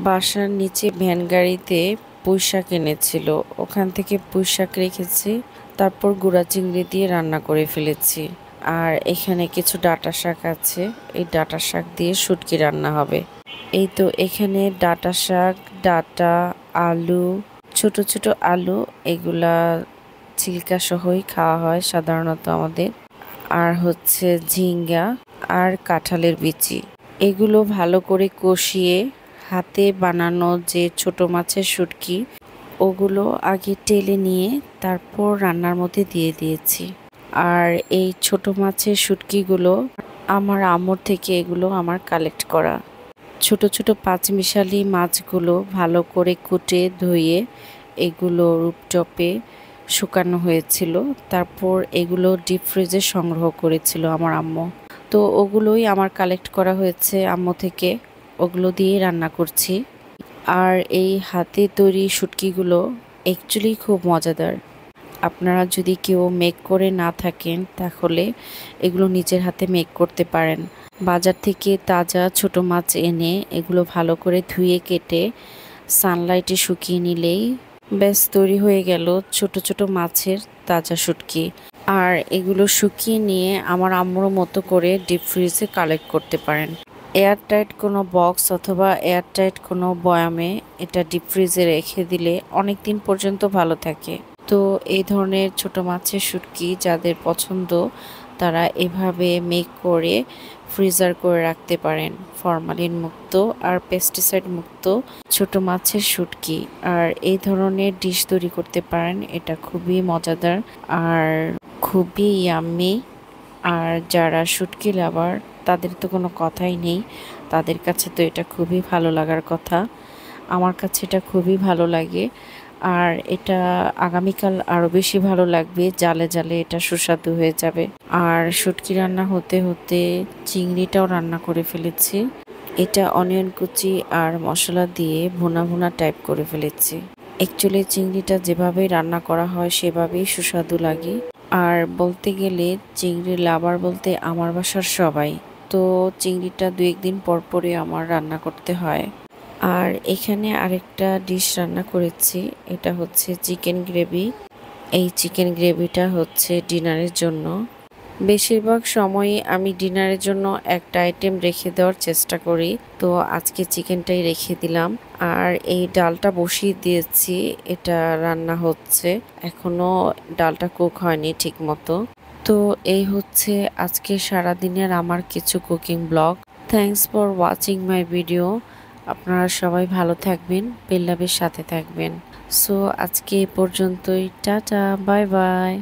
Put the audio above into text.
বাসার নিচে ভ্যান গাড়িতে পুঁইশাক এনেছিল, ওখান থেকে পুঁইশাক রেখেছি, তারপর গুঁড়া চিংড়ি দিয়ে রান্না করে ফেলেছি। আর এখানে কিছু ডাঁটা শাক আছে, এই ডাঁটা শাক দিয়ে শুটকি রান্না হবে। এই তো এখানে ডাঁটা শাক, ডাঁটা, আলু, ছোট ছোট আলু, এগুলা ছিলকা সহই খাওয়া হয় সাধারণত আমাদের। আর হচ্ছে ঝিঙ্গা আর কাঁঠালের বিচি, এগুলো ভালো করে কষিয়ে হাতে বানানো যে ছোট মাছের শুটকি, ওগুলো আগে টেলে নিয়ে তারপর রান্নার মধ্যে দিয়ে দিয়েছি। আর এই ছোট মাছের শুটকিগুলো আমার আম্মুর থেকে এগুলো আমার কালেক্ট করা। ছোট ছোট পাঁচমিশালি মাছগুলো ভালো করে কুটে ধুয়ে এগুলো রূপচপে শুকানো হয়েছিল, তারপর এগুলো ডিপ ফ্রিজে সংগ্রহ করেছিল আমার আম্মু। তো ওগুলোই আমার কালেক্ট করা হয়েছে আম্মু থেকে, ওগুলো দিয়ে রান্না করছি। আর এই হাতে তৈরি শুটকিগুলো অ্যাকচুয়ালি খুব মজাদার। আপনারা যদি কেউ মেক করে না থাকেন তাহলে এগুলো নিজের হাতে মেক করতে পারেন। বাজার থেকে তাজা ছোট মাছ এনে এগুলো ভালো করে ধুয়ে কেটে সানলাইটে শুকিয়ে নিলেই ব্যাস তৈরি হয়ে গেল ছোট ছোট মাছের তাজা শুটকি। আর এগুলো শুকিয়ে নিয়ে আমার আম্মুর মতো করে ডিপ ফ্রিজে কালেক্ট করতে পারেন। এয়ারটাইট কোনো বক্স অথবা এয়ারটাইট কোনো বয়ামে এটা ডিপ ফ্রিজে রেখে দিলে অনেক দিন পর্যন্ত ভালো থাকে। তো এই ধরনের ছোট মাছের শুটকি যাদের পছন্দ তারা এভাবে মেক করে ফ্রিজার করে রাখতে পারেন। ফরমালিন মুক্ত আর পেস্টিসাইড মুক্ত ছোট মাছের শুটকি, আর এই ধরনের ডিশ তৈরি করতে পারেন। এটা খুবই মজাদার আর খুবই ইয়াম্মি। আর যারা শুটকি লাভার তাদের তো কোনো কথাই নেই, তাদের কাছে তো এটা খুবই ভালো লাগার কথা। আমার কাছে এটা খুবই ভালো লাগে। আর এটা আগামীকাল আরও বেশি ভালো লাগবে, জালে জালে এটা সুস্বাদু হয়ে যাবে। আর শুটকি রান্না হতে হতে চিংড়িটাও রান্না করে ফেলেছি। এটা অনিয়ন কুচি আর মশলা দিয়ে ভুনা ভুনা টাইপ করে ফেলেছি। অ্যাকচুয়ালি চিংড়িটা যেভাবে রান্না করা হয় সেভাবেই সুস্বাদু লাগে। আর বলতে গেলে চিংড়ি লাভার বলতে আমার বাসার সবাই, তো চিংড়িটা দু একদিন পর পরে আমার রান্না করতে হয়। আর এখানে আরেকটা ডিশ রান্না করেছি, এটা হচ্ছে চিকেন গ্রেভি। এই চিকেন গ্রেভিটা হচ্ছে ডিনারের জন্য। বেশিরভাগ সময়ই আমি ডিনারের জন্য একটা আইটেম রেখে দেওয়ার চেষ্টা করি, তো আজকে চিকেনটাই রেখে দিলাম। আর এই ডালটা বসিয়ে দিয়েছি, এটা রান্না হচ্ছে, এখনো ডালটা কুক হয়নি ঠিক মতো। তো এই হচ্ছে আজকে সারাদিনের আমার কিছু cooking blog. Thanks for watching my video. আপনারা সবাই ভালো থাকবেন, পেল্লাবের সাথে থাকবেন। সো আজকে এ পর্যন্তই, টাটা, বাই বাই।